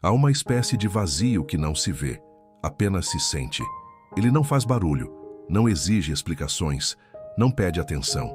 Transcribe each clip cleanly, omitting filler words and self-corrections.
Há uma espécie de vazio que não se vê, apenas se sente. Ele não faz barulho, não exige explicações, não pede atenção,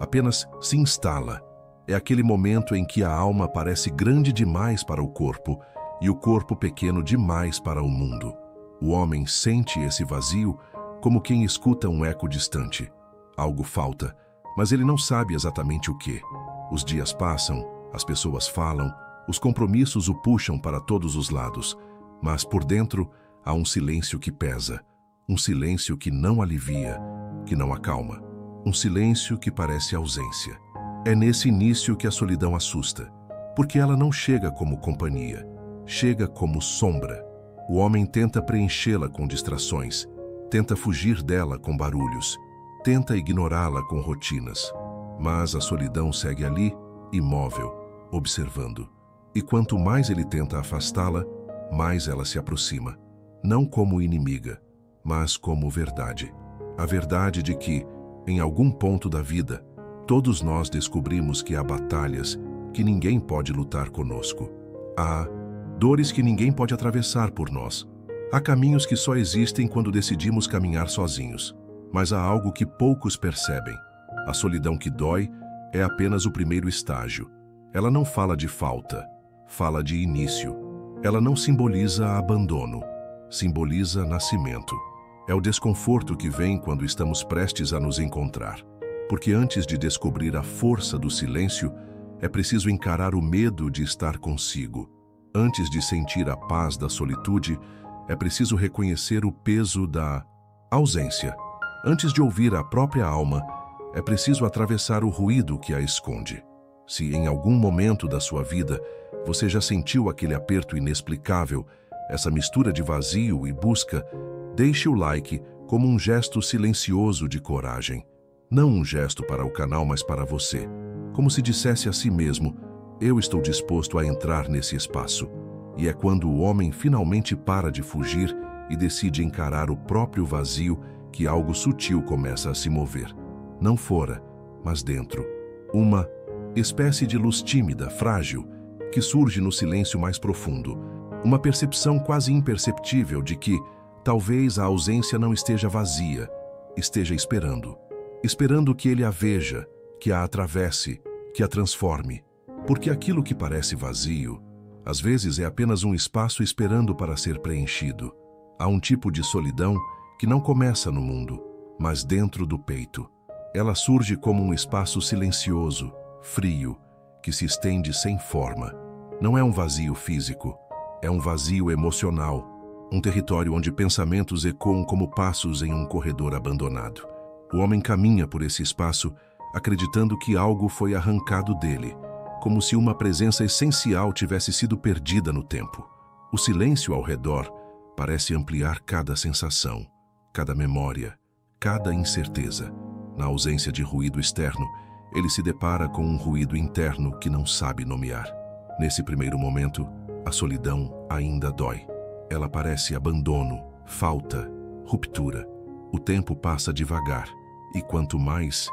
apenas se instala. É aquele momento em que a alma parece grande demais para o corpo e o corpo pequeno demais para o mundo. O homem sente esse vazio como quem escuta um eco distante. Algo falta, mas ele não sabe exatamente o que. Os dias passam, as pessoas falam, os compromissos o puxam para todos os lados, mas por dentro há um silêncio que pesa, um silêncio que não alivia, que não acalma, um silêncio que parece ausência. É nesse início que a solidão assusta, porque ela não chega como companhia, chega como sombra. O homem tenta preenchê-la com distrações, tenta fugir dela com barulhos, tenta ignorá-la com rotinas, mas a solidão segue ali, imóvel, observando. E quanto mais ele tenta afastá-la, mais ela se aproxima, não como inimiga, mas como verdade. A verdade de que, em algum ponto da vida, todos nós descobrimos que há batalhas que ninguém pode lutar conosco. Há dores que ninguém pode atravessar por nós. Há caminhos que só existem quando decidimos caminhar sozinhos. Mas há algo que poucos percebem. A solidão que dói é apenas o primeiro estágio. Ela não fala de falta, fala de início. Ela não simboliza abandono, simboliza nascimento. É o desconforto que vem quando estamos prestes a nos encontrar. Porque antes de descobrir a força do silêncio, é preciso encarar o medo de estar consigo. Antes de sentir a paz da solitude, é preciso reconhecer o peso da ausência. Antes de ouvir a própria alma, é preciso atravessar o ruído que a esconde. Se em algum momento da sua vida você já sentiu aquele aperto inexplicável, essa mistura de vazio e busca, deixe o like como um gesto silencioso de coragem. Não um gesto para o canal, mas para você. Como se dissesse a si mesmo, eu estou disposto a entrar nesse espaço. E é quando o homem finalmente para de fugir e decide encarar o próprio vazio que algo sutil começa a se mover. Não fora, mas dentro. Uma espécie de luz tímida, frágil, que surge no silêncio mais profundo. Uma percepção quase imperceptível de que talvez a ausência não esteja vazia, esteja esperando. Esperando que ele a veja, que a atravesse, que a transforme. Porque aquilo que parece vazio, às vezes é apenas um espaço esperando para ser preenchido. Há um tipo de solidão que não começa no mundo, mas dentro do peito. Ela surge como um espaço silencioso, frio, que se estende sem forma. Não é um vazio físico, é um vazio emocional, um território onde pensamentos ecoam como passos em um corredor abandonado. O homem caminha por esse espaço acreditando que algo foi arrancado dele, como se uma presença essencial tivesse sido perdida no tempo. O silêncio ao redor parece ampliar cada sensação, cada memória, cada incerteza. Na ausência de ruído externo, ele se depara com um ruído interno que não sabe nomear. Nesse primeiro momento, a solidão ainda dói. Ela parece abandono, falta, ruptura. O tempo passa devagar, e quanto mais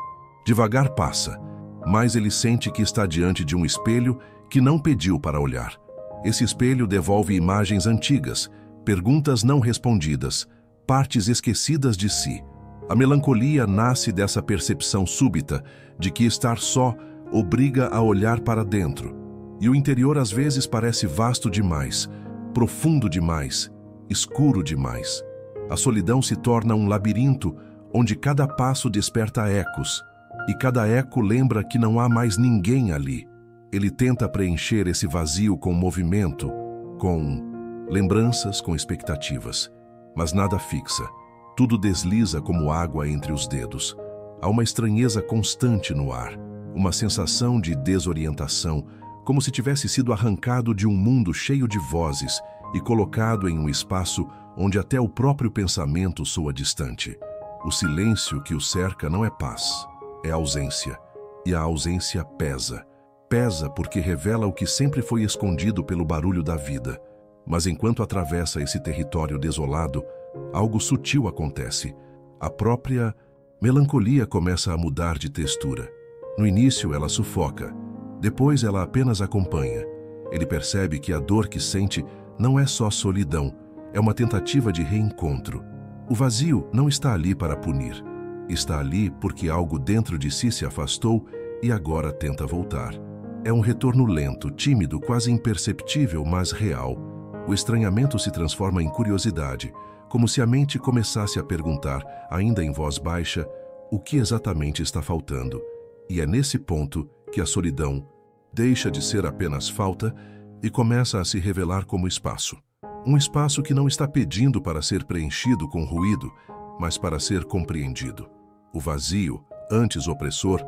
devagar passa, mais ele sente que está diante de um espelho que não pediu para olhar. Esse espelho devolve imagens antigas, perguntas não respondidas, partes esquecidas de si. A melancolia nasce dessa percepção súbita de que estar só obriga a olhar para dentro. E o interior às vezes parece vasto demais, profundo demais, escuro demais. A solidão se torna um labirinto onde cada passo desperta ecos, e cada eco lembra que não há mais ninguém ali. Ele tenta preencher esse vazio com movimento, com lembranças, com expectativas. Mas nada fixa. Tudo desliza como água entre os dedos. Há uma estranheza constante no ar, uma sensação de desorientação, como se tivesse sido arrancado de um mundo cheio de vozes e colocado em um espaço onde até o próprio pensamento soa distante. O silêncio que o cerca não é paz, é ausência. E a ausência pesa. Pesa porque revela o que sempre foi escondido pelo barulho da vida. Mas enquanto atravessa esse território desolado, algo sutil acontece. A própria melancolia começa a mudar de textura. No início ela sufoca, depois ela apenas acompanha. Ele percebe que a dor que sente não é só solidão, é uma tentativa de reencontro. O vazio não está ali para punir. Está ali porque algo dentro de si se afastou e agora tenta voltar. É um retorno lento, tímido, quase imperceptível, mas real. O estranhamento se transforma em curiosidade, como se a mente começasse a perguntar, ainda em voz baixa, o que exatamente está faltando. E é nesse ponto que a solidão deixa de ser apenas falta e começa a se revelar como espaço. Um espaço que não está pedindo para ser preenchido com ruído, mas para ser compreendido. O vazio, antes opressor,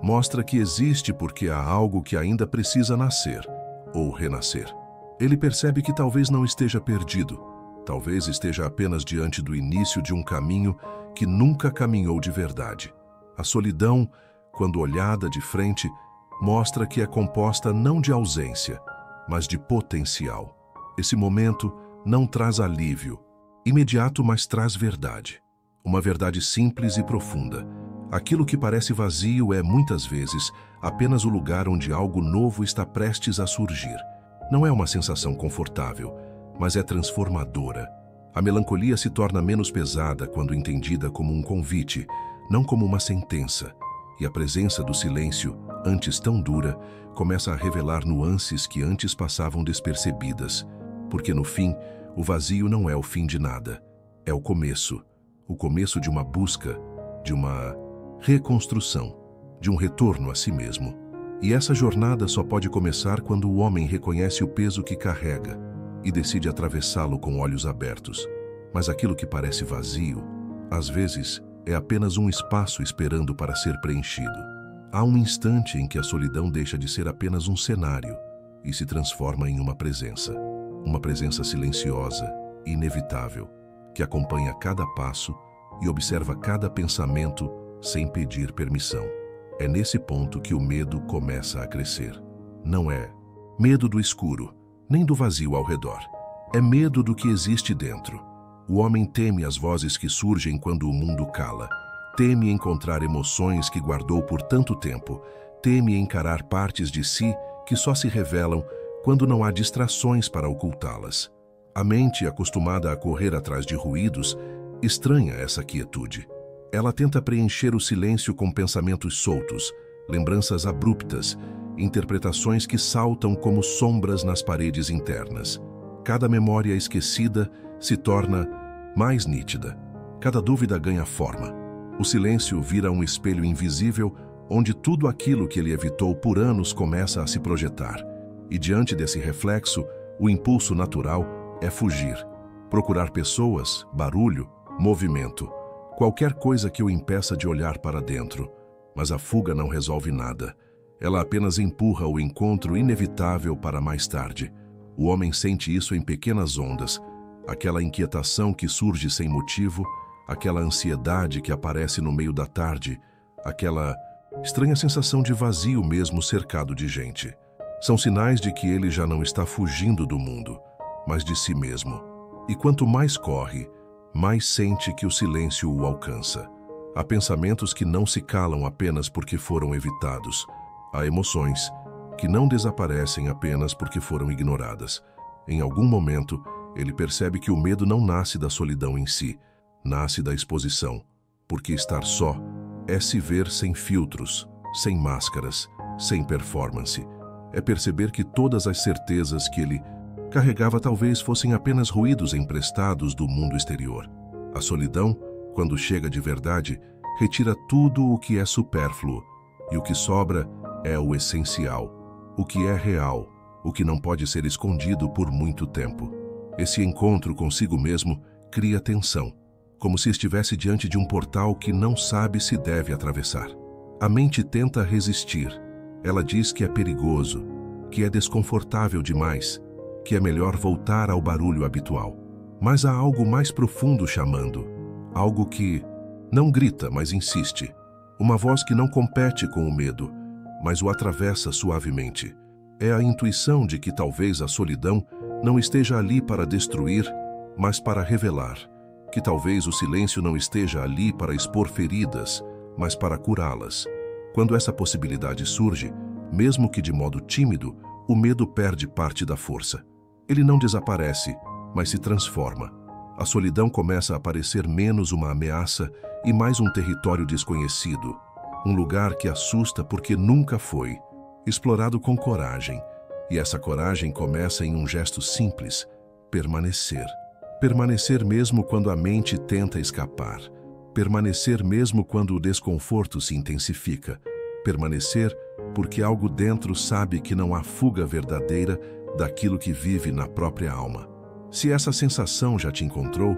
mostra que existe porque há algo que ainda precisa nascer ou renascer. Ele percebe que talvez não esteja perdido, talvez esteja apenas diante do início de um caminho que nunca caminhou de verdade. A solidão, quando olhada de frente, mostra que é composta não de ausência, mas de potencial. Esse momento não traz alívio imediato, mas traz verdade. Uma verdade simples e profunda. Aquilo que parece vazio é, muitas vezes, apenas o lugar onde algo novo está prestes a surgir. Não é uma sensação confortável, mas é transformadora. A melancolia se torna menos pesada quando entendida como um convite, não como uma sentença. E a presença do silêncio, antes tão dura, começa a revelar nuances que antes passavam despercebidas. Porque, no fim, o vazio não é o fim de nada. É o começo de uma busca, de uma reconstrução, de um retorno a si mesmo. E essa jornada só pode começar quando o homem reconhece o peso que carrega e decide atravessá-lo com olhos abertos. Mas aquilo que parece vazio, às vezes, é apenas um espaço esperando para ser preenchido. Há um instante em que a solidão deixa de ser apenas um cenário e se transforma em uma presença silenciosa, inevitável, que acompanha cada passo e observa cada pensamento sem pedir permissão. É nesse ponto que o medo começa a crescer. Não é medo do escuro, nem do vazio ao redor. É medo do que existe dentro. O homem teme as vozes que surgem quando o mundo cala. Teme encontrar emoções que guardou por tanto tempo. Teme encarar partes de si que só se revelam quando não há distrações para ocultá-las. A mente, acostumada a correr atrás de ruídos, estranha essa quietude. Ela tenta preencher o silêncio com pensamentos soltos, lembranças abruptas, interpretações que saltam como sombras nas paredes internas. Cada memória esquecida se torna mais nítida. Cada dúvida ganha forma. O silêncio vira um espelho invisível onde tudo aquilo que ele evitou por anos começa a se projetar. E diante desse reflexo, o impulso natural é fugir. Procurar pessoas, barulho, movimento. Qualquer coisa que o impeça de olhar para dentro. Mas a fuga não resolve nada. Ela apenas empurra o encontro inevitável para mais tarde. O homem sente isso em pequenas ondas. Aquela inquietação que surge sem motivo, aquela ansiedade que aparece no meio da tarde, aquela estranha sensação de vazio mesmo cercado de gente. São sinais de que ele já não está fugindo do mundo, mas de si mesmo. E quanto mais corre, mais sente que o silêncio o alcança. Há pensamentos que não se calam apenas porque foram evitados. Há emoções que não desaparecem apenas porque foram ignoradas. Em algum momento, ele percebe que o medo não nasce da solidão em si, nasce da exposição, porque estar só é se ver sem filtros, sem máscaras, sem performance. É perceber que todas as certezas que ele carregava talvez fossem apenas ruídos emprestados do mundo exterior. A solidão, quando chega de verdade, retira tudo o que é supérfluo, e o que sobra é o essencial, o que é real, o que não pode ser escondido por muito tempo. Esse encontro consigo mesmo cria tensão, como se estivesse diante de um portal que não sabe se deve atravessar. A mente tenta resistir. Ela diz que é perigoso, que é desconfortável demais, que é melhor voltar ao barulho habitual. Mas há algo mais profundo chamando, algo que não grita, mas insiste. Uma voz que não compete com o medo, mas o atravessa suavemente. É a intuição de que talvez a solidão não esteja ali para destruir, mas para revelar. Que talvez o silêncio não esteja ali para expor feridas, mas para curá-las. Quando essa possibilidade surge, mesmo que de modo tímido, o medo perde parte da força. Ele não desaparece, mas se transforma. A solidão começa a parecer menos uma ameaça e mais um território desconhecido, um lugar que assusta porque nunca foi, explorado com coragem. E essa coragem começa em um gesto simples: permanecer. Permanecer mesmo quando a mente tenta escapar. Permanecer mesmo quando o desconforto se intensifica. Permanecer porque algo dentro sabe que não há fuga verdadeira daquilo que vive na própria alma. Se essa sensação já te encontrou,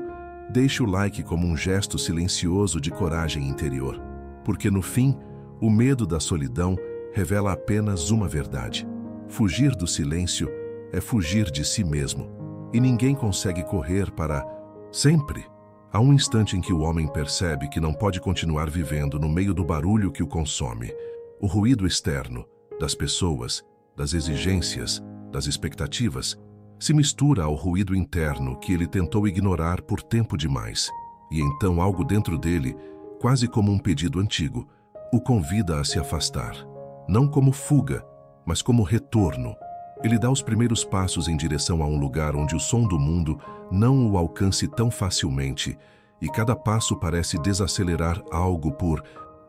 deixe o like como um gesto silencioso de coragem interior. Porque no fim, o medo da solidão revela apenas uma verdade: fugir do silêncio é fugir de si mesmo. E ninguém consegue correr para sempre. Há um instante em que o homem percebe que não pode continuar vivendo no meio do barulho que o consome. O ruído externo, das pessoas, das exigências, das expectativas, se mistura ao ruído interno que ele tentou ignorar por tempo demais. E então algo dentro dele, quase como um pedido antigo, o convida a se afastar. Não como fuga, mas como retorno. Ele dá os primeiros passos em direção a um lugar onde o som do mundo não o alcance tão facilmente, e cada passo parece desacelerar algo por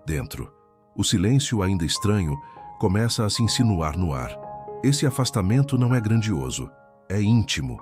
dentro. O silêncio, ainda estranho, começa a se insinuar no ar. Esse afastamento não é grandioso, é íntimo.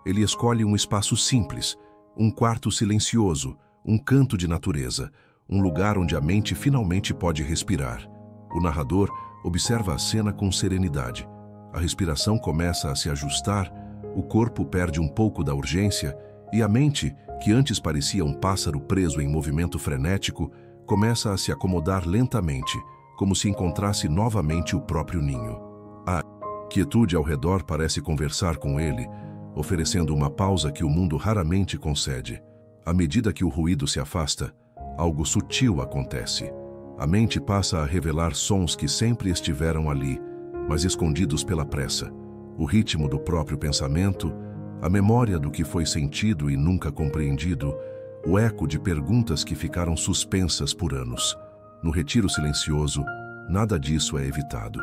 Ele escolhe um espaço simples, um quarto silencioso, um canto de natureza, um lugar onde a mente finalmente pode respirar. O narrador observa a cena com serenidade. A respiração começa a se ajustar, o corpo perde um pouco da urgência e a mente, que antes parecia um pássaro preso em movimento frenético, começa a se acomodar lentamente, como se encontrasse novamente o próprio ninho. A quietude ao redor parece conversar com ele, oferecendo uma pausa que o mundo raramente concede. À medida que o ruído se afasta, algo sutil acontece. A mente passa a revelar sons que sempre estiveram ali, mas escondidos pela pressa. O ritmo do próprio pensamento, a memória do que foi sentido e nunca compreendido, o eco de perguntas que ficaram suspensas por anos. No retiro silencioso, nada disso é evitado.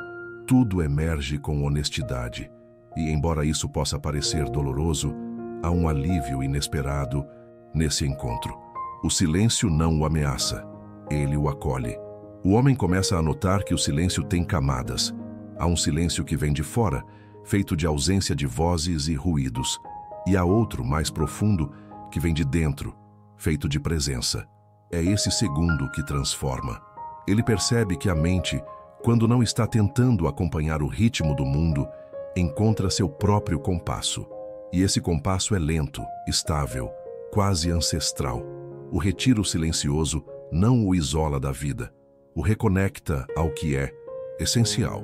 Tudo emerge com honestidade. E embora isso possa parecer doloroso, há um alívio inesperado nesse encontro. O silêncio não o ameaça, ele o acolhe. O homem começa a notar que o silêncio tem camadas. Há um silêncio que vem de fora, feito de ausência de vozes e ruídos. E há outro, mais profundo, que vem de dentro, feito de presença. É esse segundo que transforma. Ele percebe que a mente, quando não está tentando acompanhar o ritmo do mundo, encontra seu próprio compasso. E esse compasso é lento, estável, quase ancestral. O retiro silencioso não o isola da vida, o reconecta ao que é essencial.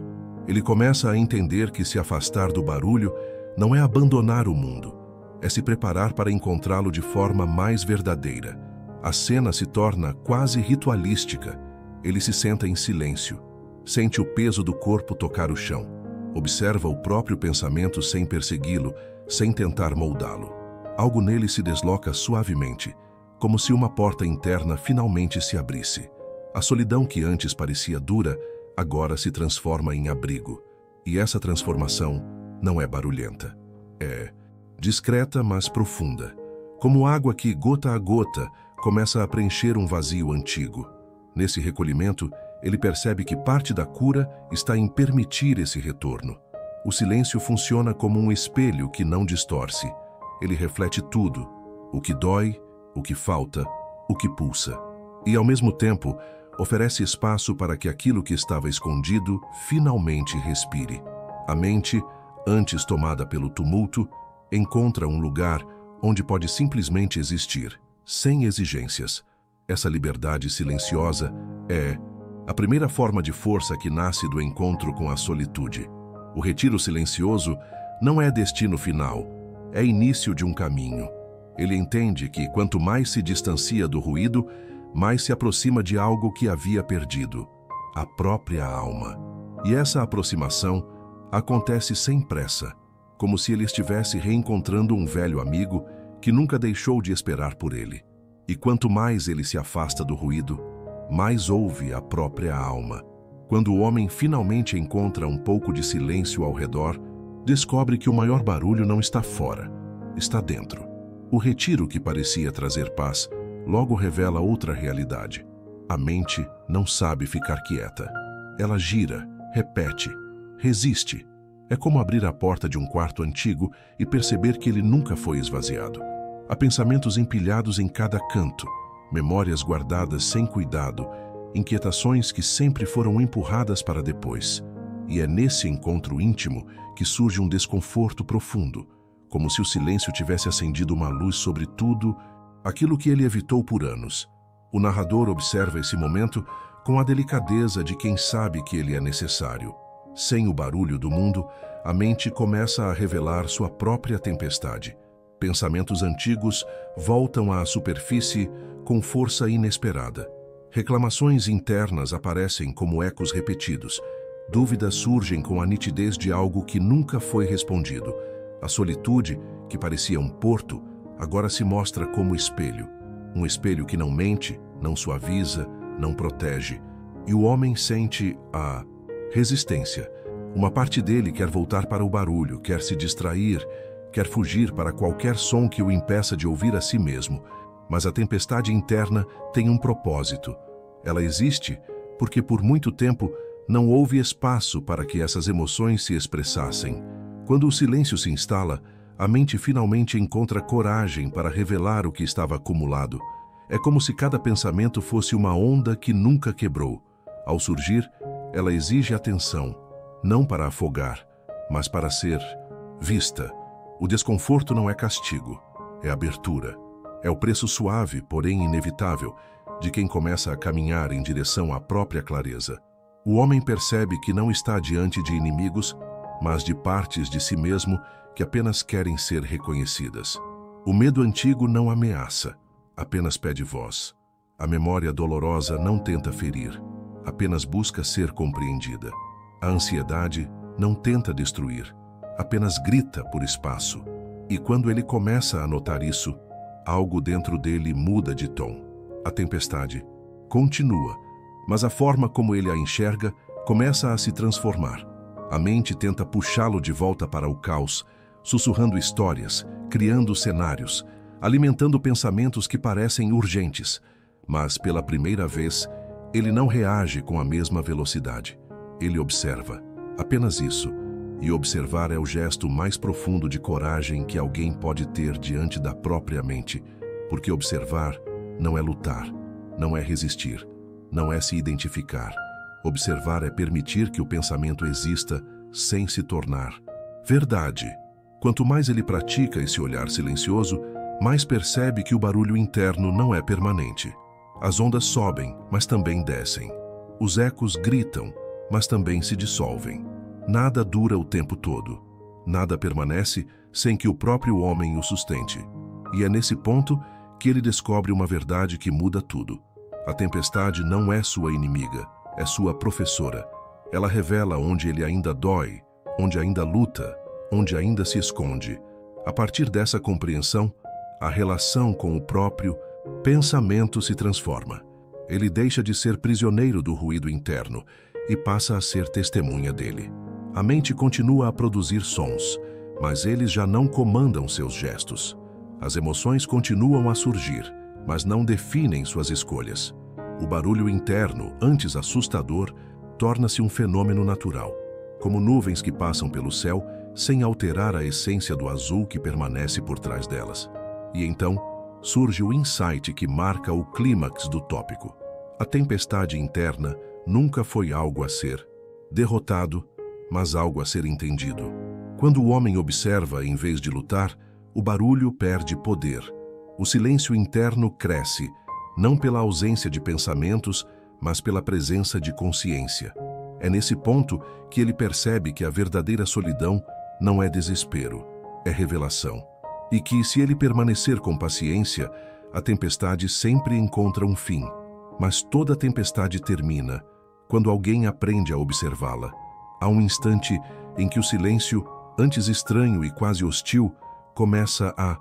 Ele começa a entender que se afastar do barulho não é abandonar o mundo, é se preparar para encontrá-lo de forma mais verdadeira. A cena se torna quase ritualística. Ele se senta em silêncio, sente o peso do corpo tocar o chão, observa o próprio pensamento sem persegui-lo, sem tentar moldá-lo. Algo nele se desloca suavemente, como se uma porta interna finalmente se abrisse. A solidão que antes parecia dura, agora se transforma em abrigo. E essa transformação não é barulhenta. É discreta, mas profunda. Como água que, gota a gota, começa a preencher um vazio antigo. Nesse recolhimento, ele percebe que parte da cura está em permitir esse retorno. O silêncio funciona como um espelho que não distorce. Ele reflete tudo, o que dói, o que falta, o que pulsa. E, ao mesmo tempo, oferece espaço para que aquilo que estava escondido finalmente respire. A mente, antes tomada pelo tumulto, encontra um lugar onde pode simplesmente existir, sem exigências. Essa liberdade silenciosa é a primeira forma de força que nasce do encontro com a solitude. O retiro silencioso não é destino final, é início de um caminho. Ele entende que quanto mais se distancia do ruído, mais se aproxima de algo que havia perdido, a própria alma. E essa aproximação acontece sem pressa, como se ele estivesse reencontrando um velho amigo que nunca deixou de esperar por ele. E quanto mais ele se afasta do ruído, mais ouve a própria alma. Quando o homem finalmente encontra um pouco de silêncio ao redor, descobre que o maior barulho não está fora, está dentro. O retiro que parecia trazer paz logo revela outra realidade. A mente não sabe ficar quieta. Ela gira, repete, resiste. É como abrir a porta de um quarto antigo e perceber que ele nunca foi esvaziado. Há pensamentos empilhados em cada canto, memórias guardadas sem cuidado, inquietações que sempre foram empurradas para depois. E é nesse encontro íntimo que surge um desconforto profundo, como se o silêncio tivesse acendido uma luz sobre tudo aquilo que ele evitou por anos. O narrador observa esse momento com a delicadeza de quem sabe que ele é necessário. Sem o barulho do mundo, a mente começa a revelar sua própria tempestade. Pensamentos antigos voltam à superfície com força inesperada. Reclamações internas aparecem como ecos repetidos. Dúvidas surgem com a nitidez de algo que nunca foi respondido. A solitude, que parecia um porto, agora se mostra como espelho. Um espelho que não mente, não suaviza, não protege. E o homem sente a resistência. Uma parte dele quer voltar para o barulho, quer se distrair, quer fugir para qualquer som que o impeça de ouvir a si mesmo. Mas a tempestade interna tem um propósito. Ela existe porque por muito tempo não houve espaço para que essas emoções se expressassem. Quando o silêncio se instala, a mente finalmente encontra coragem para revelar o que estava acumulado. É como se cada pensamento fosse uma onda que nunca quebrou. Ao surgir, ela exige atenção, não para afogar, mas para ser vista. O desconforto não é castigo, é abertura. É o preço suave, porém inevitável, de quem começa a caminhar em direção à própria clareza. O homem percebe que não está diante de inimigos, mas de partes de si mesmo que apenas querem ser reconhecidas. O medo antigo não ameaça, apenas pede voz. A memória dolorosa não tenta ferir, apenas busca ser compreendida. A ansiedade não tenta destruir, apenas grita por espaço. E quando ele começa a notar isso, algo dentro dele muda de tom. A tempestade continua, mas a forma como ele a enxerga começa a se transformar. A mente tenta puxá-lo de volta para o caos, sussurrando histórias, criando cenários, alimentando pensamentos que parecem urgentes. Mas, pela primeira vez, ele não reage com a mesma velocidade. Ele observa, apenas isso. E observar é o gesto mais profundo de coragem que alguém pode ter diante da própria mente, porque observar não é lutar, não é resistir, não é se identificar. Observar é permitir que o pensamento exista sem se tornar verdade. Quanto mais ele pratica esse olhar silencioso, mais percebe que o barulho interno não é permanente. As ondas sobem, mas também descem. Os ecos gritam, mas também se dissolvem. Nada dura o tempo todo. Nada permanece sem que o próprio homem o sustente. E é nesse ponto que ele descobre uma verdade que muda tudo. A tempestade não é sua inimiga, é sua professora. Ela revela onde ele ainda dói, onde ainda luta, onde ainda se esconde. A partir dessa compreensão, a relação com o próprio pensamento se transforma. Ele deixa de ser prisioneiro do ruído interno e passa a ser testemunha dele. A mente continua a produzir sons, mas eles já não comandam seus gestos. As emoções continuam a surgir, mas não definem suas escolhas. O barulho interno, antes assustador, torna-se um fenômeno natural, como nuvens que passam pelo céu sem alterar a essência do azul que permanece por trás delas. E então, surge o insight que marca o clímax do tópico. A tempestade interna nunca foi algo a ser derrotado, mas algo a ser entendido. Quando o homem observa em vez de lutar, o barulho perde poder. O silêncio interno cresce, não pela ausência de pensamentos, mas pela presença de consciência. É nesse ponto que ele percebe que a verdadeira solidão não é desespero, é revelação. E que, se ele permanecer com paciência, a tempestade sempre encontra um fim. Mas toda tempestade termina quando alguém aprende a observá-la. Há um instante em que o silêncio, antes estranho e quase hostil, começa a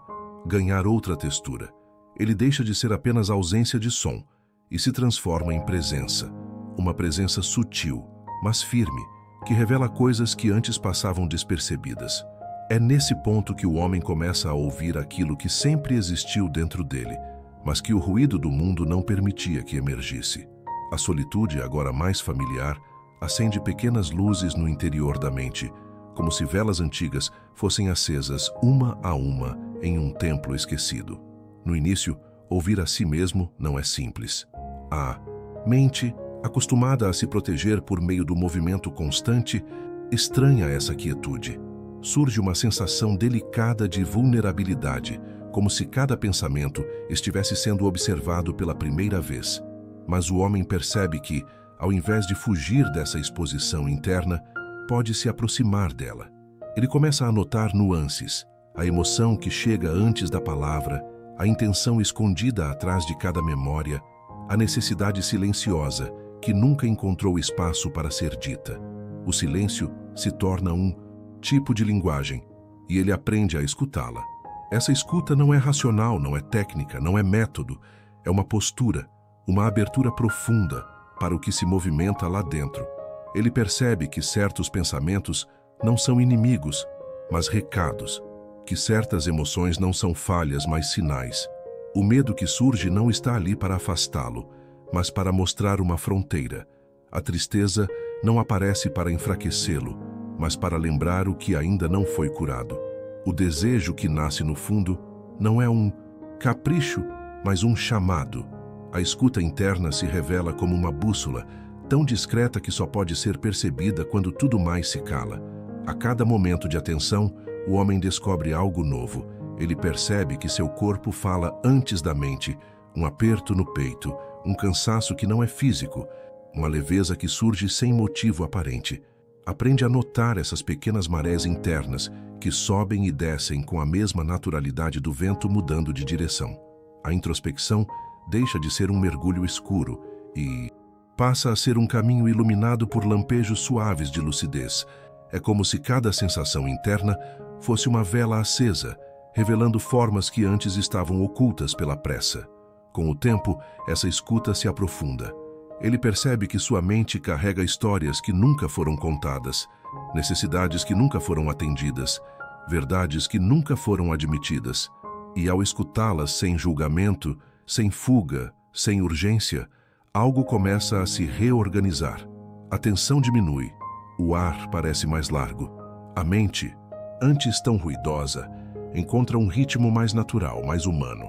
ganhar outra textura. Ele deixa de ser apenas ausência de som e se transforma em presença. Uma presença sutil, mas firme, que revela coisas que antes passavam despercebidas. É nesse ponto que o homem começa a ouvir aquilo que sempre existiu dentro dele, mas que o ruído do mundo não permitia que emergisse. A solitude, agora mais familiar, acende pequenas luzes no interior da mente, como se velas antigas fossem acesas uma a uma em um templo esquecido. No início, ouvir a si mesmo não é simples. A mente, acostumada a se proteger por meio do movimento constante, estranha essa quietude. Surge uma sensação delicada de vulnerabilidade, como se cada pensamento estivesse sendo observado pela primeira vez. Mas o homem percebe que, ao invés de fugir dessa exposição interna, pode se aproximar dela. Ele começa a notar nuances, a emoção que chega antes da palavra, a intenção escondida atrás de cada memória, a necessidade silenciosa que nunca encontrou espaço para ser dita. O silêncio se torna um tipo de linguagem e ele aprende a escutá-la. Essa escuta não é racional, não é técnica, não é método, é uma postura, uma abertura profunda para o que se movimenta lá dentro. Ele percebe que certos pensamentos não são inimigos, mas recados, que certas emoções não são falhas, mas sinais. O medo que surge não está ali para afastá-lo, mas para mostrar uma fronteira. A tristeza não aparece para enfraquecê-lo, mas para lembrar o que ainda não foi curado. O desejo que nasce no fundo não é um capricho, mas um chamado. A escuta interna se revela como uma bússola, tão discreta que só pode ser percebida quando tudo mais se cala. A cada momento de atenção, o homem descobre algo novo. Ele percebe que seu corpo fala antes da mente, um aperto no peito, um cansaço que não é físico, uma leveza que surge sem motivo aparente. Aprende a notar essas pequenas marés internas que sobem e descem com a mesma naturalidade do vento mudando de direção. A introspecção deixa de ser um mergulho escuro e passa a ser um caminho iluminado por lampejos suaves de lucidez. É como se cada sensação interna fosse uma vela acesa, revelando formas que antes estavam ocultas pela pressa. Com o tempo, essa escuta se aprofunda. Ele percebe que sua mente carrega histórias que nunca foram contadas, necessidades que nunca foram atendidas, verdades que nunca foram admitidas. E ao escutá-las sem julgamento, sem fuga, sem urgência, algo começa a se reorganizar. A tensão diminui, o ar parece mais largo. A mente, antes tão ruidosa, encontra um ritmo mais natural, mais humano.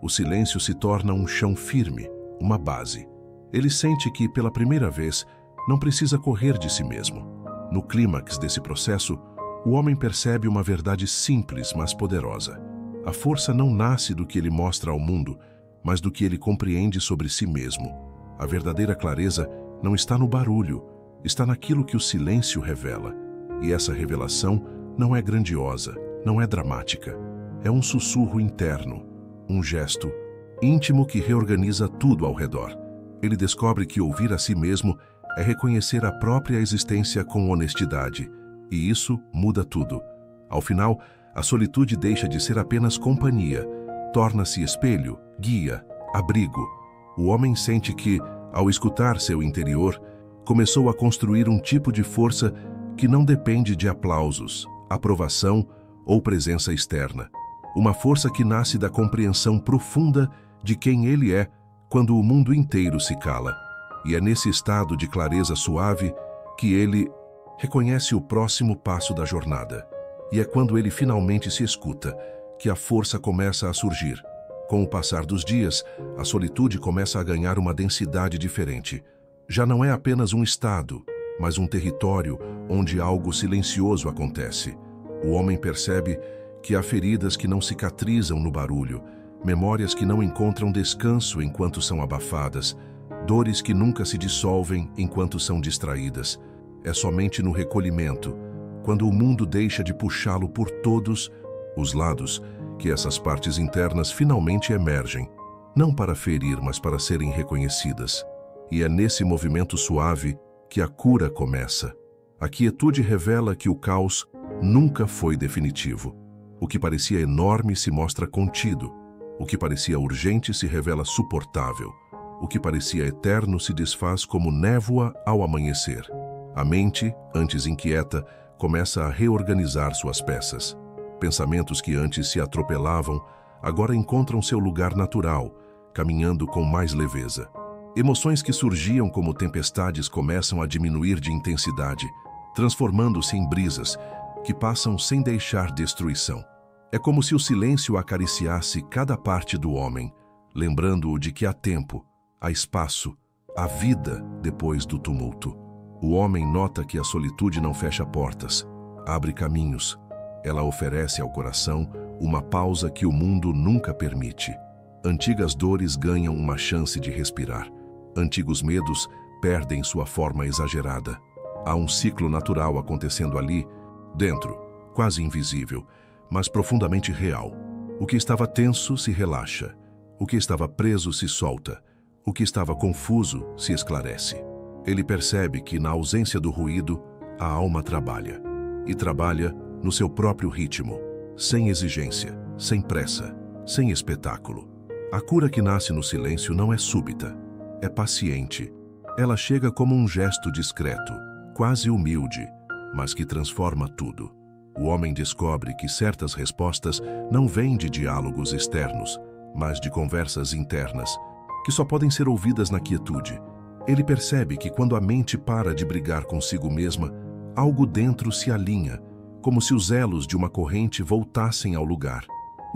O silêncio se torna um chão firme, uma base. Ele sente que, pela primeira vez, não precisa correr de si mesmo. No clímax desse processo, o homem percebe uma verdade simples, mas poderosa. A força não nasce do que ele mostra ao mundo, mas do que ele compreende sobre si mesmo. A verdadeira clareza não está no barulho, está naquilo que o silêncio revela. E essa revelação não é grandiosa, não é dramática. É um sussurro interno, um gesto íntimo que reorganiza tudo ao redor. Ele descobre que ouvir a si mesmo é reconhecer a própria existência com honestidade, e isso muda tudo. Ao final, a solitude deixa de ser apenas companhia, torna-se espelho, guia, abrigo. O homem sente que, ao escutar seu interior, começou a construir um tipo de força que não depende de aplausos, aprovação ou presença externa. Uma força que nasce da compreensão profunda de quem ele é quando o mundo inteiro se cala. E é nesse estado de clareza suave que ele reconhece o próximo passo da jornada. E é quando ele finalmente se escuta que a força começa a surgir. Com o passar dos dias, a solitude começa a ganhar uma densidade diferente. Já não é apenas um estado, mas um território onde algo silencioso acontece. O homem percebe que há feridas que não cicatrizam no barulho, memórias que não encontram descanso enquanto são abafadas, dores que nunca se dissolvem enquanto são distraídas. É somente no recolhimento, quando o mundo deixa de puxá-lo por todos os lados, que essas partes internas finalmente emergem, não para ferir, mas para serem reconhecidas. E é nesse movimento suave que a cura começa. A quietude revela que o caos nunca foi definitivo. O que parecia enorme se mostra contido. O que parecia urgente se revela suportável. O que parecia eterno se desfaz como névoa ao amanhecer. A mente, antes inquieta, começa a reorganizar suas peças. Pensamentos que antes se atropelavam, agora encontram seu lugar natural, caminhando com mais leveza. Emoções que surgiam como tempestades começam a diminuir de intensidade, transformando-se em brisas que passam sem deixar destruição. É como se o silêncio acariciasse cada parte do homem, lembrando-o de que há tempo, há espaço, há vida depois do tumulto. O homem nota que a solitude não fecha portas, abre caminhos. Ela oferece ao coração uma pausa que o mundo nunca permite. Antigas dores ganham uma chance de respirar. Antigos medos perdem sua forma exagerada. Há um ciclo natural acontecendo ali, dentro, quase invisível, mas profundamente real. O que estava tenso se relaxa. O que estava preso se solta. O que estava confuso se esclarece. Ele percebe que, na ausência do ruído, a alma trabalha. E trabalha no seu próprio ritmo, sem exigência, sem pressa, sem espetáculo. A cura que nasce no silêncio não é súbita, é paciente. Ela chega como um gesto discreto, quase humilde, mas que transforma tudo. O homem descobre que certas respostas não vêm de diálogos externos, mas de conversas internas, que só podem ser ouvidas na quietude. Ele percebe que quando a mente para de brigar consigo mesma, algo dentro se alinha, como se os elos de uma corrente voltassem ao lugar.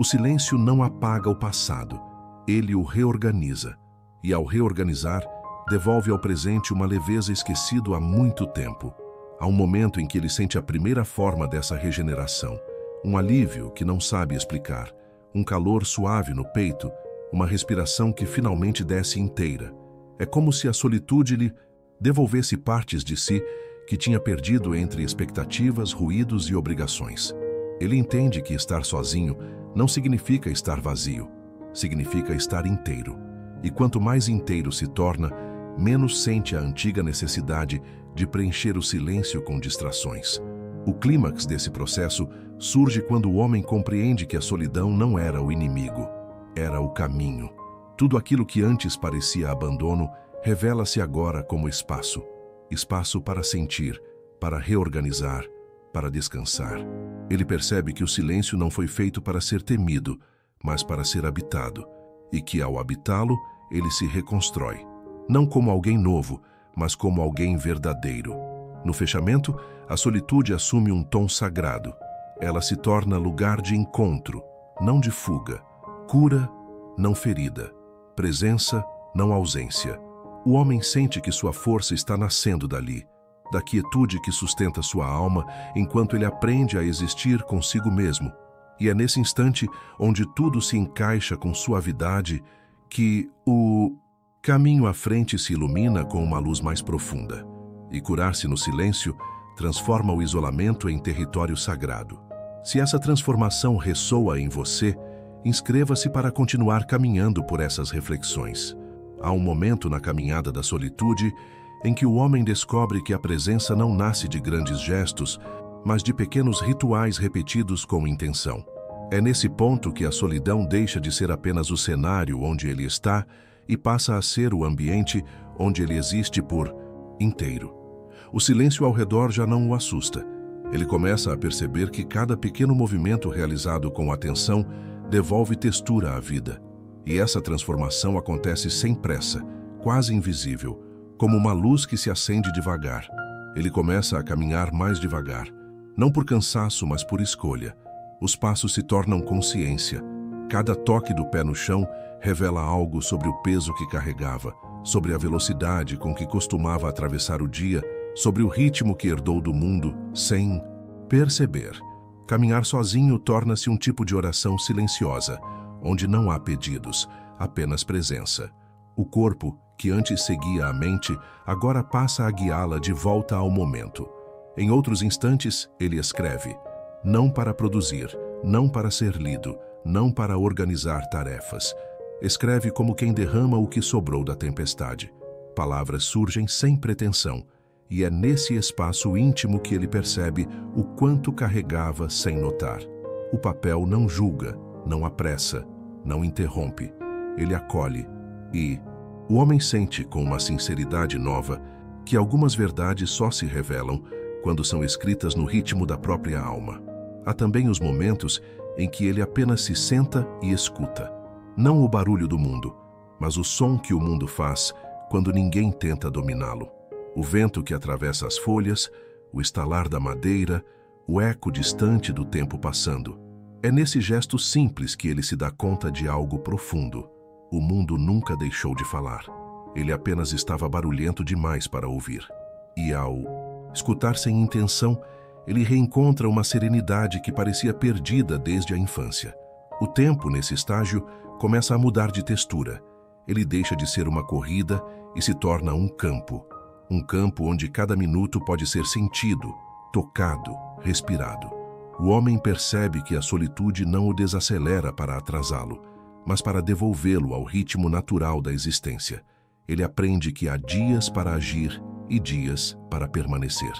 O silêncio não apaga o passado, ele o reorganiza. E ao reorganizar, devolve ao presente uma leveza esquecida há muito tempo. Há um momento em que ele sente a primeira forma dessa regeneração, um alívio que não sabe explicar, um calor suave no peito, uma respiração que finalmente desce inteira. É como se a solitude lhe devolvesse partes de si que tinha perdido entre expectativas, ruídos e obrigações. Ele entende que estar sozinho não significa estar vazio, significa estar inteiro. E quanto mais inteiro se torna, menos sente a antiga necessidade de preencher o silêncio com distrações. O clímax desse processo surge quando o homem compreende que a solidão não era o inimigo, era o caminho. Tudo aquilo que antes parecia abandono revela-se agora como espaço. Espaço para sentir, para reorganizar, para descansar. Ele percebe que o silêncio não foi feito para ser temido, mas para ser habitado, e que ao habitá-lo, ele se reconstrói, não como alguém novo, mas como alguém verdadeiro. No fechamento, a solitude assume um tom sagrado. Ela se torna lugar de encontro, não de fuga, cura, não ferida, presença, não ausência. O homem sente que sua força está nascendo dali, da quietude que sustenta sua alma enquanto ele aprende a existir consigo mesmo. E é nesse instante, onde tudo se encaixa com suavidade, que o caminho à frente se ilumina com uma luz mais profunda. E curar-se no silêncio transforma o isolamento em território sagrado. Se essa transformação ressoa em você, inscreva-se para continuar caminhando por essas reflexões. Há um momento na caminhada da solitude em que o homem descobre que a presença não nasce de grandes gestos, mas de pequenos rituais repetidos com intenção. É nesse ponto que a solidão deixa de ser apenas o cenário onde ele está e passa a ser o ambiente onde ele existe por inteiro. O silêncio ao redor já não o assusta. Ele começa a perceber que cada pequeno movimento realizado com atenção devolve textura à vida. E essa transformação acontece sem pressa, quase invisível, como uma luz que se acende devagar. Ele começa a caminhar mais devagar, não por cansaço, mas por escolha. Os passos se tornam consciência. Cada toque do pé no chão revela algo sobre o peso que carregava, sobre a velocidade com que costumava atravessar o dia, sobre o ritmo que herdou do mundo, sem perceber. Caminhar sozinho torna-se um tipo de oração silenciosa, onde não há pedidos, apenas presença. O corpo, que antes seguia a mente, agora passa a guiá-la de volta ao momento. Em outros instantes, ele escreve, não para produzir, não para ser lido, não para organizar tarefas. Escreve como quem derrama o que sobrou da tempestade. Palavras surgem sem pretensão, e é nesse espaço íntimo que ele percebe o quanto carregava sem notar. O papel não julga, não apressa, não interrompe. Ele acolhe e o homem sente com uma sinceridade nova que algumas verdades só se revelam quando são escritas no ritmo da própria alma. Há também os momentos em que ele apenas se senta e escuta. Não o barulho do mundo, mas o som que o mundo faz quando ninguém tenta dominá-lo. O vento que atravessa as folhas, o estalar da madeira, o eco distante do tempo passando. É nesse gesto simples que ele se dá conta de algo profundo. O mundo nunca deixou de falar. Ele apenas estava barulhento demais para ouvir. E ao escutar sem intenção, ele reencontra uma serenidade que parecia perdida desde a infância. O tempo, nesse estágio, começa a mudar de textura. Ele deixa de ser uma corrida e se torna um campo. Um campo onde cada minuto pode ser sentido, tocado, respirado. O homem percebe que a solitude não o desacelera para atrasá-lo, mas para devolvê-lo ao ritmo natural da existência. Ele aprende que há dias para agir e dias para permanecer.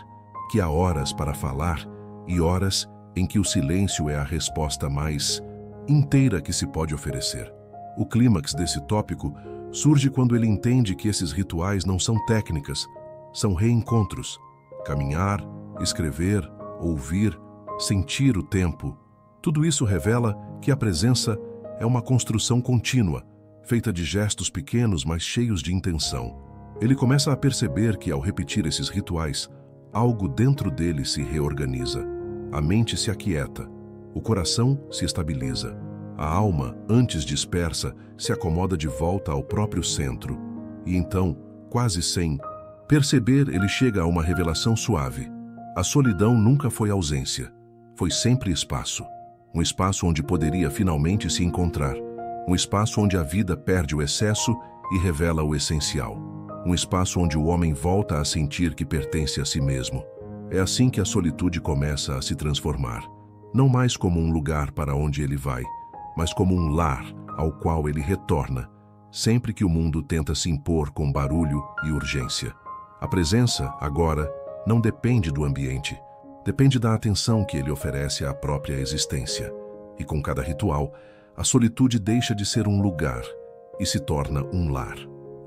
Que há horas para falar e horas em que o silêncio é a resposta mais inteira que se pode oferecer. O clímax desse tópico surge quando ele entende que esses rituais não são técnicas, são reencontros. Caminhar, escrever, ouvir, sentir o tempo. Tudo isso revela que a presença é uma construção contínua, feita de gestos pequenos, mas cheios de intenção. Ele começa a perceber que, ao repetir esses rituais, algo dentro dele se reorganiza. A mente se aquieta, o coração se estabiliza. A alma, antes dispersa, se acomoda de volta ao próprio centro. E então, quase sem perceber, ele chega a uma revelação suave. A solidão nunca foi ausência, foi sempre espaço. Um espaço onde poderia finalmente se encontrar. Um espaço onde a vida perde o excesso e revela o essencial. Um espaço onde o homem volta a sentir que pertence a si mesmo. É assim que a solitude começa a se transformar. Não mais como um lugar para onde ele vai, mas como um lar ao qual ele retorna, sempre que o mundo tenta se impor com barulho e urgência. A presença, agora, não depende do ambiente, depende da atenção que ele oferece à própria existência. E com cada ritual, a solitude deixa de ser um lugar e se torna um lar.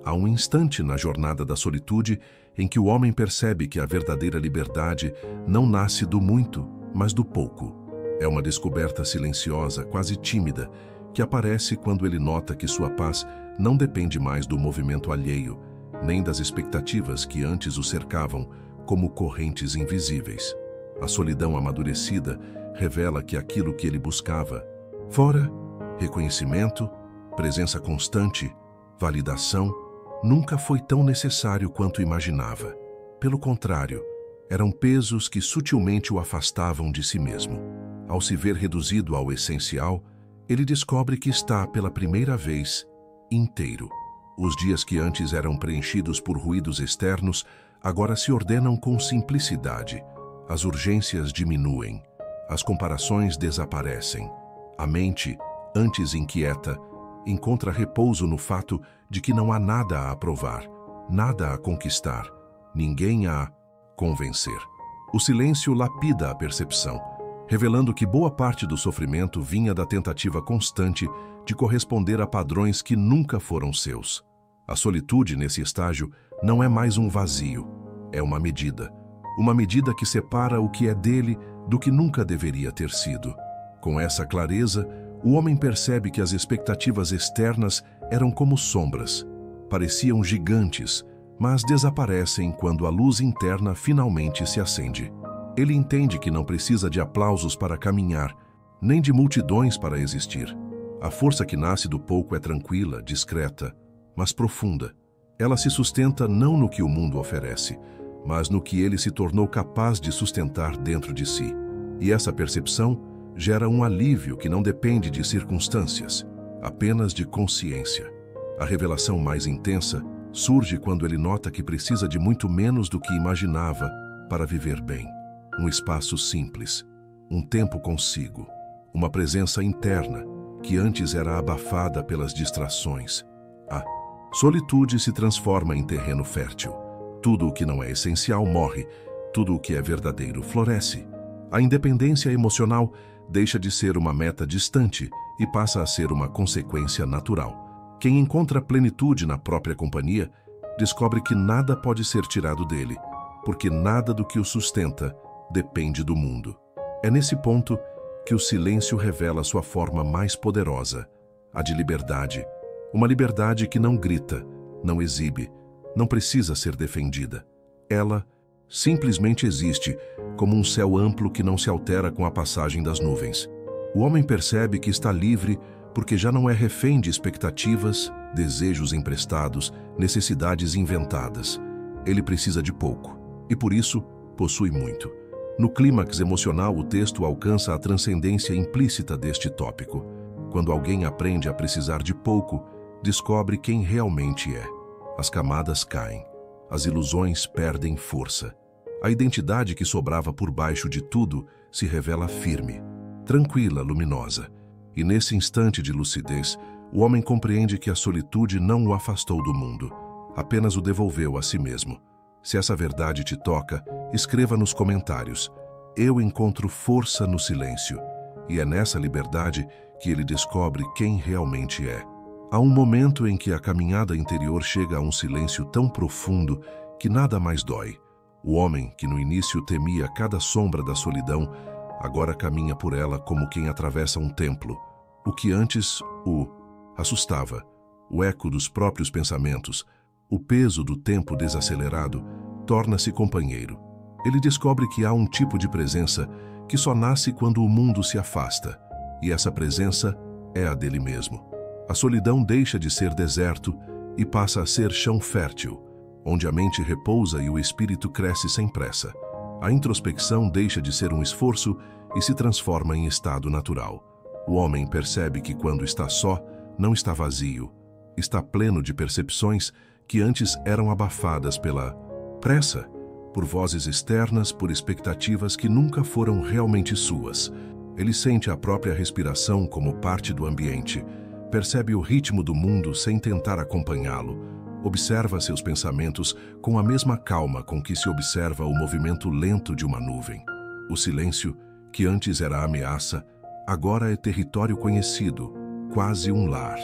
Há um instante na jornada da solitude em que o homem percebe que a verdadeira liberdade não nasce do muito, mas do pouco. É uma descoberta silenciosa, quase tímida, que aparece quando ele nota que sua paz não depende mais do movimento alheio, nem das expectativas que antes o cercavam como correntes invisíveis. A solidão amadurecida revela que aquilo que ele buscava, fora reconhecimento, presença constante, validação, nunca foi tão necessário quanto imaginava. Pelo contrário, eram pesos que sutilmente o afastavam de si mesmo. Ao se ver reduzido ao essencial, ele descobre que está, pela primeira vez, inteiro. Os dias que antes eram preenchidos por ruídos externos, agora se ordenam com simplicidade. As urgências diminuem, as comparações desaparecem. A mente, antes inquieta, encontra repouso no fato de que não há nada a provar, nada a conquistar, ninguém a convencer. O silêncio lapida a percepção, revelando que boa parte do sofrimento vinha da tentativa constante de corresponder a padrões que nunca foram seus. A solitude, nesse estágio, não é mais um vazio, é uma medida que separa o que é dele do que nunca deveria ter sido. Com essa clareza, o homem percebe que as expectativas externas eram como sombras. Pareciam gigantes, mas desaparecem quando a luz interna finalmente se acende. Ele entende que não precisa de aplausos para caminhar, nem de multidões para existir. A força que nasce do pouco é tranquila, discreta, mas profunda. Ela se sustenta não no que o mundo oferece, mas no que ele se tornou capaz de sustentar dentro de si. E essa percepção gera um alívio que não depende de circunstâncias, apenas de consciência. A revelação mais intensa surge quando ele nota que precisa de muito menos do que imaginava para viver bem. Um espaço simples, um tempo consigo, uma presença interna que antes era abafada pelas distrações. A solitude se transforma em terreno fértil. Tudo o que não é essencial morre, tudo o que é verdadeiro floresce. A independência emocional deixa de ser uma meta distante e passa a ser uma consequência natural. Quem encontra plenitude na própria companhia descobre que nada pode ser tirado dele, porque nada do que o sustenta depende do mundo. É nesse ponto que o silêncio revela sua forma mais poderosa, a de liberdade. Uma liberdade que não grita, não exibe, não precisa ser defendida. Ela simplesmente existe, como um céu amplo que não se altera com a passagem das nuvens. O homem percebe que está livre porque já não é refém de expectativas, desejos emprestados, necessidades inventadas. Ele precisa de pouco, e por isso possui muito. No clímax emocional, o texto alcança a transcendência implícita deste tópico. Quando alguém aprende a precisar de pouco, descobre quem realmente é. As camadas caem, as ilusões perdem força. A identidade que sobrava por baixo de tudo se revela firme, tranquila, luminosa. E nesse instante de lucidez, o homem compreende que a solitude não o afastou do mundo, apenas o devolveu a si mesmo. Se essa verdade te toca, escreva nos comentários. Eu encontro força no silêncio, e é nessa liberdade que ele descobre quem realmente é. Há um momento em que a caminhada interior chega a um silêncio tão profundo que nada mais dói. O homem, que no início temia cada sombra da solidão, agora caminha por ela como quem atravessa um templo. O que antes o assustava, o eco dos próprios pensamentos, o peso do tempo desacelerado, torna-se companheiro. Ele descobre que há um tipo de presença que só nasce quando o mundo se afasta, e essa presença é a dele mesmo. A solidão deixa de ser deserto e passa a ser chão fértil, onde a mente repousa e o espírito cresce sem pressa. A introspecção deixa de ser um esforço e se transforma em estado natural. O homem percebe que quando está só, não está vazio, está pleno de percepções que antes eram abafadas pela pressa, por vozes externas, por expectativas que nunca foram realmente suas. Ele sente a própria respiração como parte do ambiente, percebe o ritmo do mundo sem tentar acompanhá-lo, observa seus pensamentos com a mesma calma com que se observa o movimento lento de uma nuvem. O silêncio, que antes era ameaça, agora é território conhecido, quase um lar.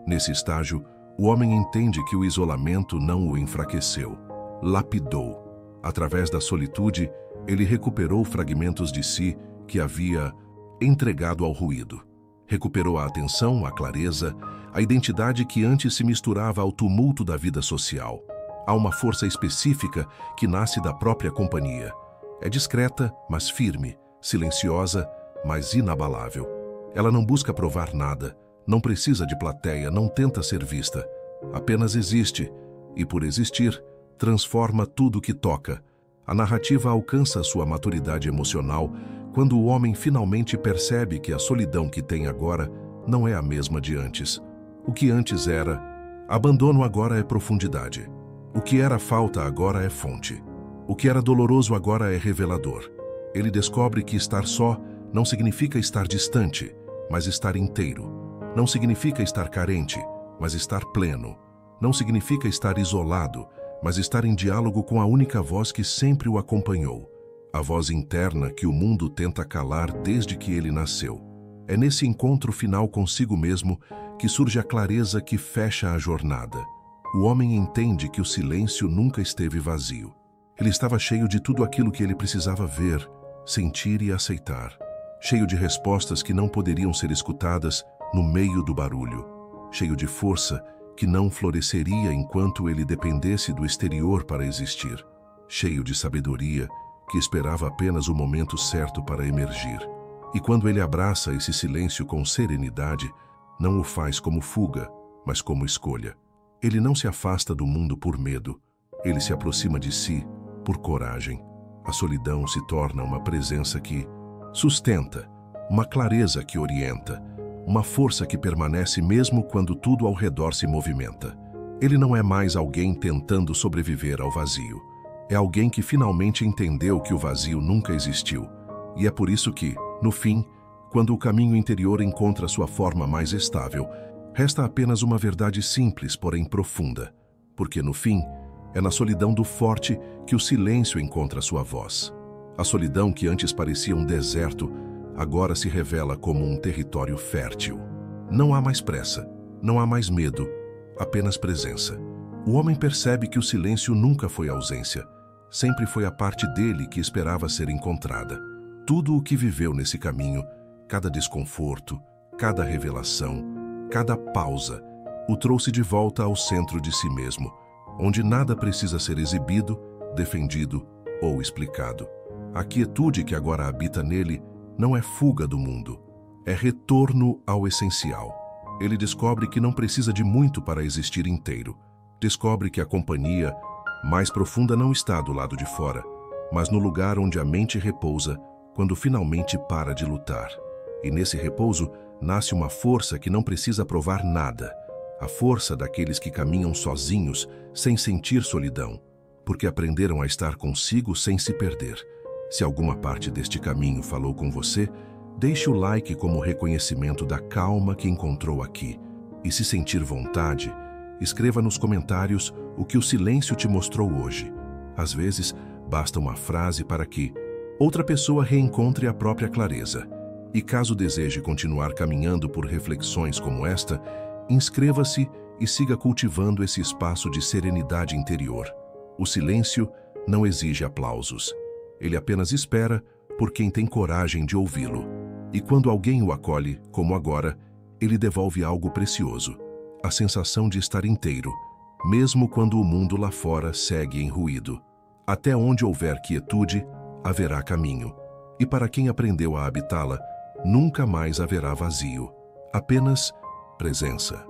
Nesse estágio, o homem entende que o isolamento não o enfraqueceu, lapidou. Através da solitude, ele recuperou fragmentos de si que havia entregado ao ruído. Recuperou a atenção, a clareza, a identidade que antes se misturava ao tumulto da vida social. Há uma força específica que nasce da própria companhia. É discreta, mas firme, silenciosa, mas inabalável. Ela não busca provar nada, não precisa de plateia, não tenta ser vista. Apenas existe, e por existir, transforma tudo que toca. A narrativa alcança sua maturidade emocional quando o homem finalmente percebe que a solidão que tem agora não é a mesma de antes. O que antes era abandono agora é profundidade. O que era falta agora é fonte. O que era doloroso agora é revelador. Ele descobre que estar só não significa estar distante, mas estar inteiro. Não significa estar carente, mas estar pleno. Não significa estar isolado, mas estar em diálogo com a única voz que sempre o acompanhou. A voz interna que o mundo tenta calar desde que ele nasceu. É nesse encontro final consigo mesmo que surge a clareza que fecha a jornada. O homem entende que o silêncio nunca esteve vazio. Ele estava cheio de tudo aquilo que ele precisava ver, sentir e aceitar. Cheio de respostas que não poderiam ser escutadas no meio do barulho. Cheio de força que não floresceria enquanto ele dependesse do exterior para existir. Cheio de sabedoria que esperava apenas o momento certo para emergir. E quando ele abraça esse silêncio com serenidade, não o faz como fuga, mas como escolha. Ele não se afasta do mundo por medo, ele se aproxima de si por coragem. A solidão se torna uma presença que sustenta, uma clareza que orienta, uma força que permanece mesmo quando tudo ao redor se movimenta. Ele não é mais alguém tentando sobreviver ao vazio. É alguém que finalmente entendeu que o vazio nunca existiu. E é por isso que, no fim, quando o caminho interior encontra sua forma mais estável, resta apenas uma verdade simples, porém profunda. Porque, no fim, é na solidão do forte que o silêncio encontra sua voz. A solidão que antes parecia um deserto, agora se revela como um território fértil. Não há mais pressa, não há mais medo, apenas presença. O homem percebe que o silêncio nunca foi ausência, sempre foi a parte dele que esperava ser encontrada. Tudo o que viveu nesse caminho, cada desconforto, cada revelação, cada pausa, o trouxe de volta ao centro de si mesmo, onde nada precisa ser exibido, defendido ou explicado. A quietude que agora habita nele não é fuga do mundo, é retorno ao essencial. Ele descobre que não precisa de muito para existir inteiro. Descobre que a companhia mais profunda não está do lado de fora, mas no lugar onde a mente repousa quando finalmente para de lutar. E nesse repouso nasce uma força que não precisa provar nada, a força daqueles que caminham sozinhos, sem sentir solidão, porque aprenderam a estar consigo sem se perder. Se alguma parte deste caminho falou com você, deixe o like como reconhecimento da calma que encontrou aqui. E se sentir vontade, escreva nos comentários o que o silêncio te mostrou hoje. Às vezes, basta uma frase para que outra pessoa reencontre a própria clareza. E caso deseje continuar caminhando por reflexões como esta, inscreva-se e siga cultivando esse espaço de serenidade interior. O silêncio não exige aplausos. Ele apenas espera por quem tem coragem de ouvi-lo. E quando alguém o acolhe, como agora, ele devolve algo precioso, a sensação de estar inteiro, mesmo quando o mundo lá fora segue em ruído. Até onde houver quietude, haverá caminho. E para quem aprendeu a habitá-la, nunca mais haverá vazio, apenas presença.